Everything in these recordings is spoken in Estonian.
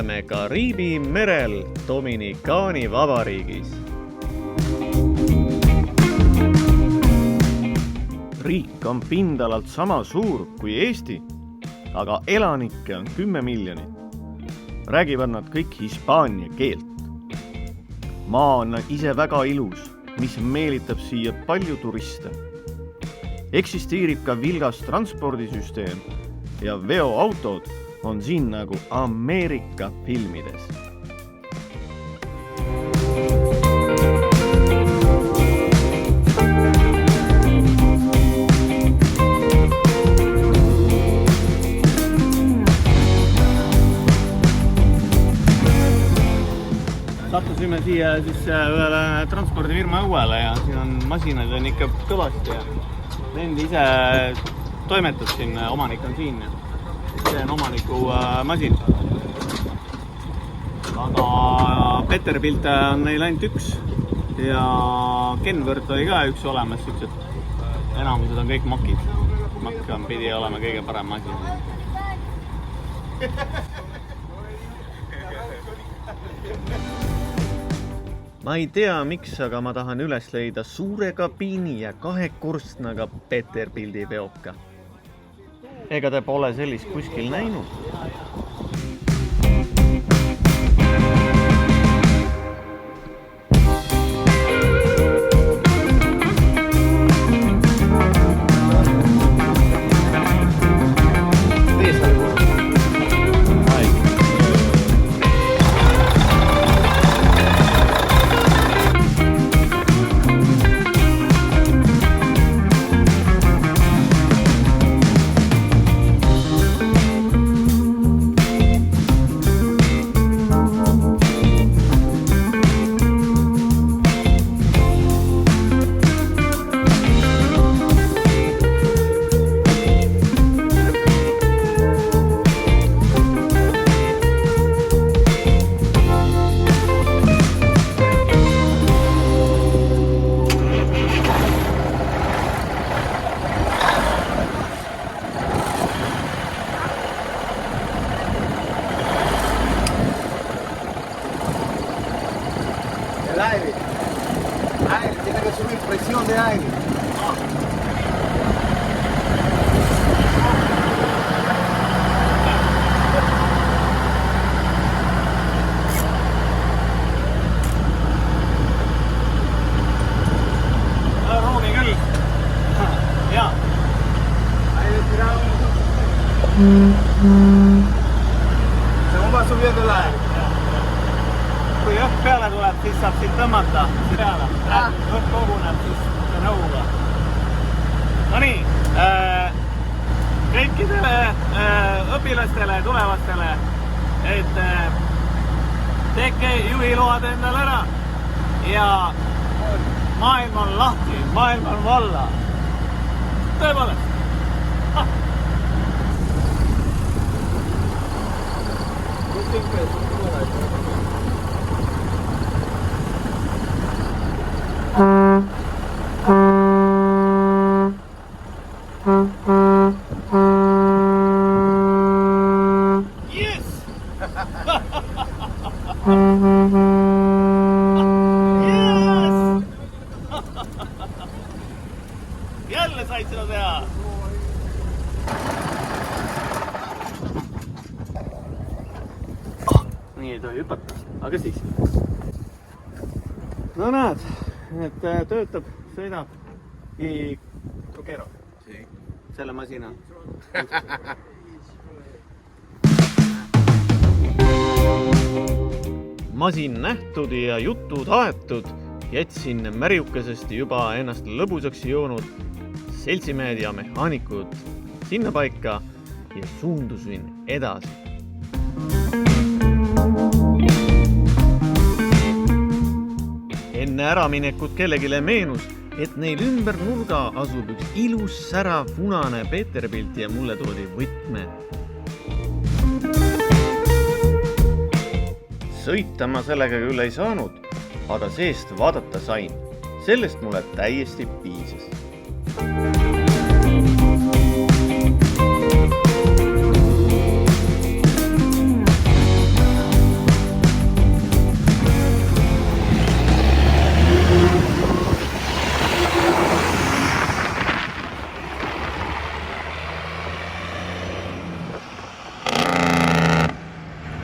oleme Kariibi merel Dominikaani vabariigis. Riik on pindalalt sama suur kui Eesti, aga elanikke on 10 miljonit. Räägivad nad kõik hispaania keelt. Maa on ise väga ilus, mis meelitab siia palju turiste. Eksisteerib ka vilgas transpordisüsteem ja veoautod on siin nagu Ameerika filmides. Sattusime siia siis ühele transpordifirma õuele ja siin on masinad on ikka kõvasti ja vend ise toimetab siin, omanik on siin ja see on omaniku masin. Aga Peterbilt on neil ainult üks ja Kenworth oli ka üks olemas, enamused on kõik Makid. Makk pidi olema kõige parem masin. Ma ei tea, miks, aga ma tahan üles leida suure kabiini ja 2 korstnaga Peterbildi veoka. Ega te pole sellist kuskil näinud? Aire, tiene que subir presión de aire. Ruumi küll. Jaa. Aire tirado. Según va subiendo el aire. Kui õhk peale tuleb, siis saab siit tõmmata peale. Õhk koguneb siis nõuga. No nii, kõikidele õpilastele ja tulevastele, et tehke juhiload endale ära ja maailm on lahti, maailm on valla. Tõepoolest. Yes! Yes! Jälle said seda teha! Nii ei tohi hüpata, aga siis. No näed, et töötab, sõidab i Kokero. Selle masina. Masin nähtud ja jutud aetud, jätsin märjukesest juba ennast lõbusaks joonud seltsimehed ja mehaanikud sinna paika ja suundusin edasi. Enne äraminekut kellegile meenus, et neil ümber nurga asub üks ilus särav punane Peterbilt ja mulle toodi võtme. Sõita ma sellega küll ei saanud, aga seest vaadata sain. Sellest mulle täiesti piisas.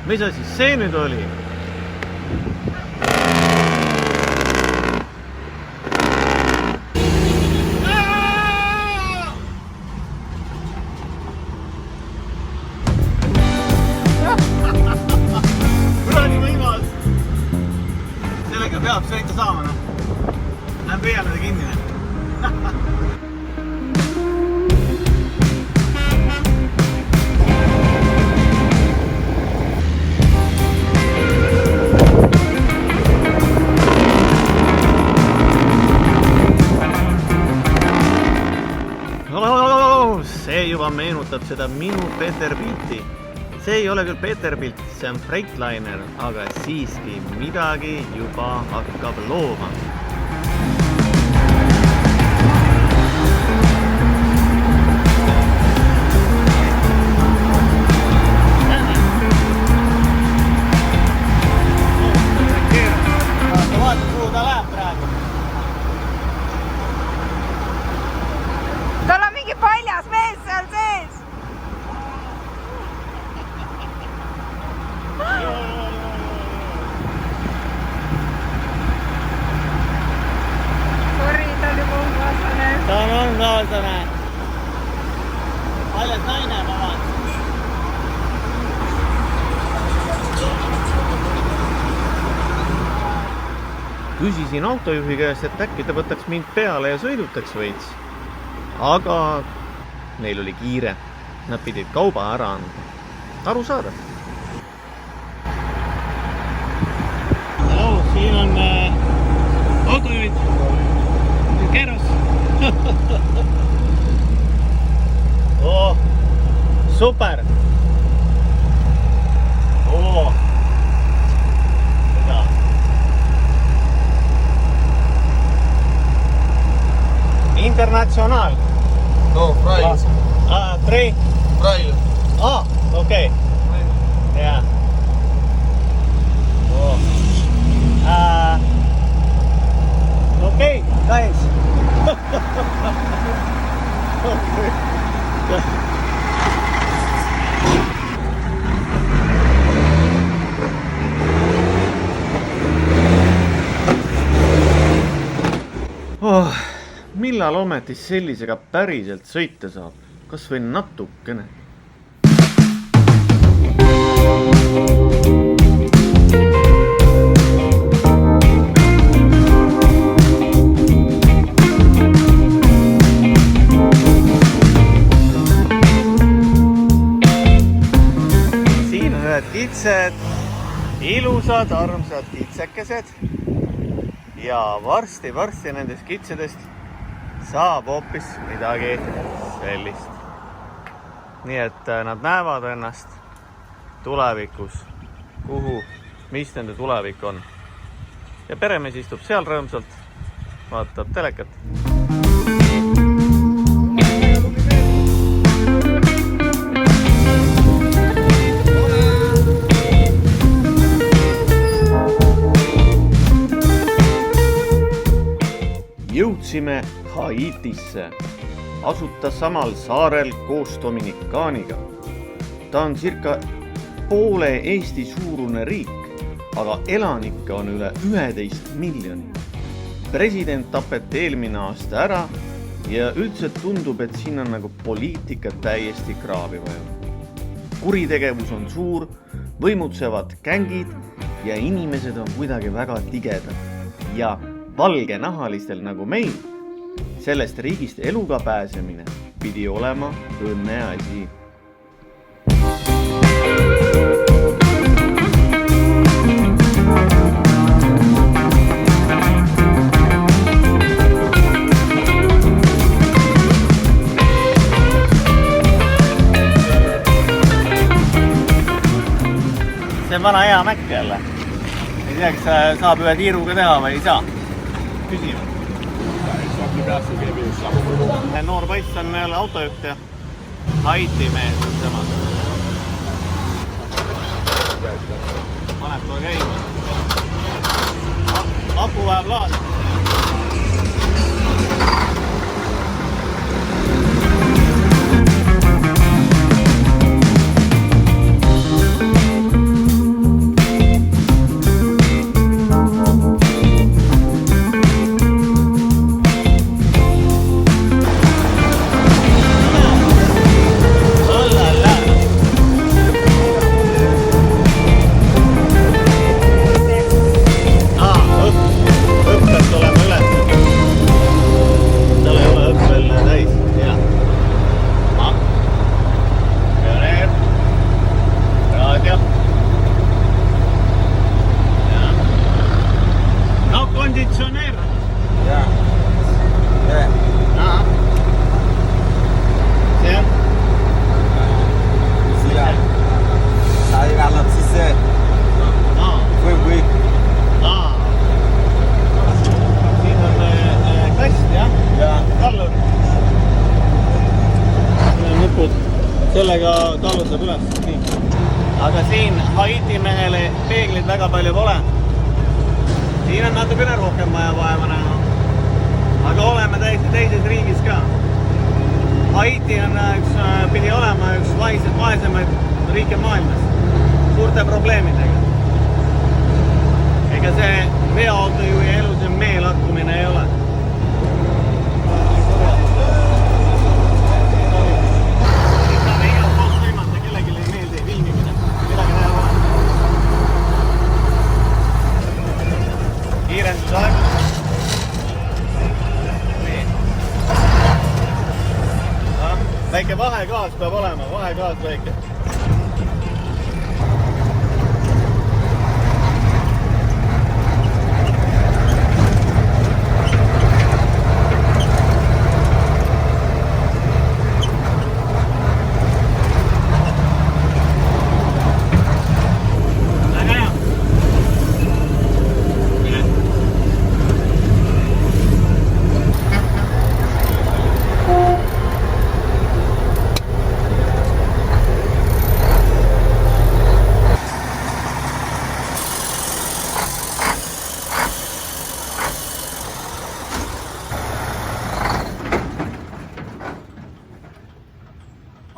mis asi see nüüd oli? Kuradi võimas! Sellega peab sõita saama, noh. Lähen püüan teda kinni. See juba meenutab seda minu Peterbilti. See ei ole küll Peterbilt, see on Freightliner, aga siiski midagi juba hakkab looma. Tal on mingi paljas mees seal sees. Sorry, ta on juba umbkaaslane. Ta on umbkaaslane. Paljas naine, ma vaatan. Küsisin autojuhi käest, et äkki ta võtaks mind peale ja sõidutaks veits. Aga neil oli kiire. Nad pidid kauba ära anda. Aru saada. Siin on autojuhid. Keros. Oh, super. Oh. Internacional. No, Fraile. Ah, 3. Fraile. Ah, okay. Yeah. Oh. Okay, guys. Oh, millal ometi sellisega päriselt sõita saab? Kas või natukene? Siin on ühed kitsed, ilusad, armsad kitsekesed. Ja varsti nendest kitsedest saab hoopis midagi sellist. Nii et nad näevad ennast tulevikus, mis nende tulevik on. Ja peremees istub seal rõõmsalt, vaatab telekat. Jõudsime Haitisse, asuta samal saarel koos Dominikaaniga. Ta on circa poole Eesti suurune riik, aga elanikke on üle 11 miljoni. President tapeti eelmine aasta ära ja üldse tundub, et siin on nagu poliitika täiesti kraavi vajunud. Kuritegevus on suur, võimutsevad gängid ja inimesed on kuidagi väga tigedad ja valgenahalistel nagu meil, sellest riigist eluga pääsemine pidi olema õnne asi. See on vana hea Mäkk jälle. Ei tea, kas saab ühe tiiruga teha või ei saa? Küsime. Noor poiss on jälle autojuht ja Haiti mees on tema. Paneb kohe käima. Apu vajab laad. sellega tallutab üles. Nii. Aga siin Haiti mehele peeglid väga palju pole. Siin on natukene rohkem vaja vaeva näha. Aga oleme täiesti teises riigis ka. Haiti on pidi olema üks vaesemaid riike maailmas. Suurte probleemidega. Ega see veoautojuhi elu see meelakkumine ei ole. Kiirendusaeg. Väike vahegaas peab olema, vahegaas väike.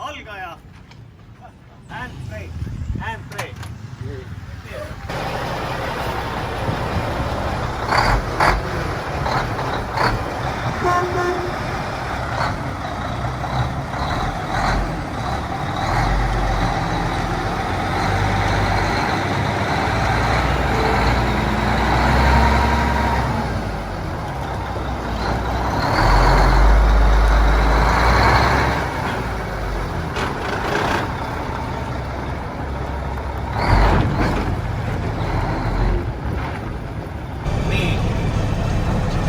Algaja. Hand brake.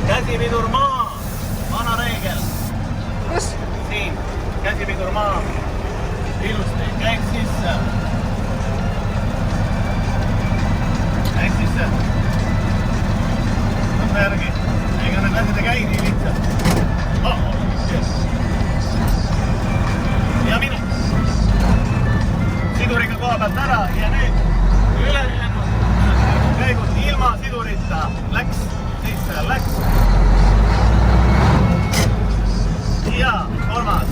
Käsipidur maa, vana reegel. Kus? Siin, käsipidur maa. Ilusti, käib sisse. Käib sisse. Võtta järgi. Ega need asjad ei käi nii lihtsalt. Ja minu. Siduriga koha pealt ära ja nüüd ülejäänud käigud ilma sidurita läks sisse, läks. Ja kolmas.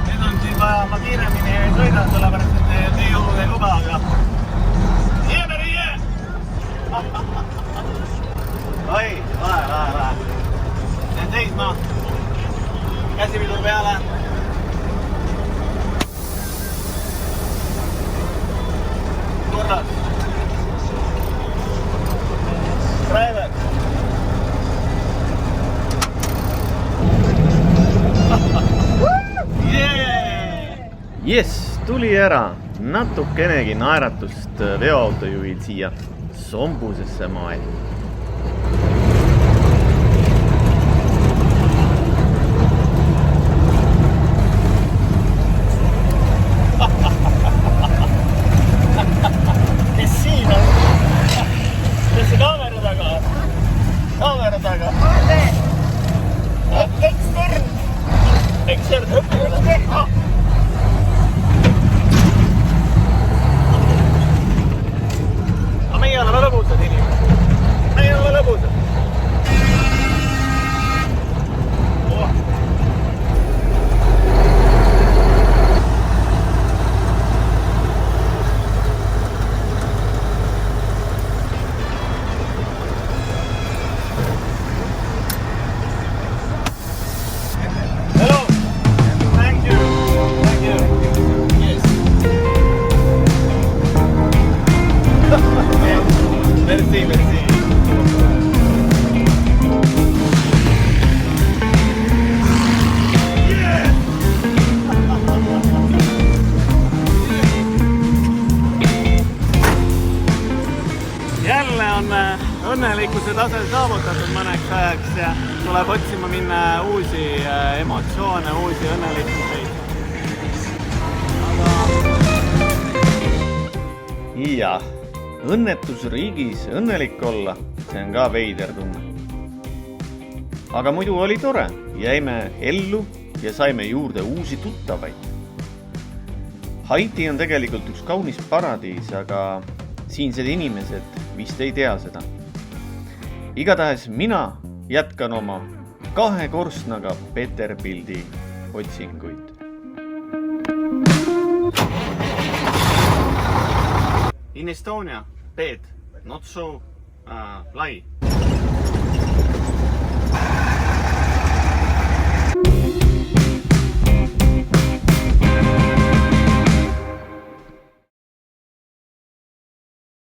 Nüüd on siin vaja, ma kiiremini ei sõida, sellepärast et teejõud ei luba, aga jäämeri jää! Oi, lahe. Jään seisma. Käsipidur peale. Korras. Driver. Jess, tuli ära natukenegi naeratust veoautojuhil siia sombusesse maailma. Kes siin on? Kes see kaamera taga on? Kaamera taga? Ekstern. Ekstern õpilane? Meie oleme lõbusad inimesed. Meie oleme lõbusad. Hello. Thank you. Yes. Merci. Jälle on õnnelikkuse tase saavutatud mõneks ajaks ja tuleb otsima minna uusi emotsioone, uusi õnnelikkuseid. Ja õnnetusriigis õnnelik olla, see on ka veider tunne. Aga muidu oli tore, jäime ellu ja saime juurde uusi tuttavaid. Haiti on tegelikult üks kaunis paradiis, aga siinsed inimesed vist ei tea seda. Igatahes mina jätkan oma 2 korstnaga Peterbildi otsinguid. In Estonia, bed, not so lai.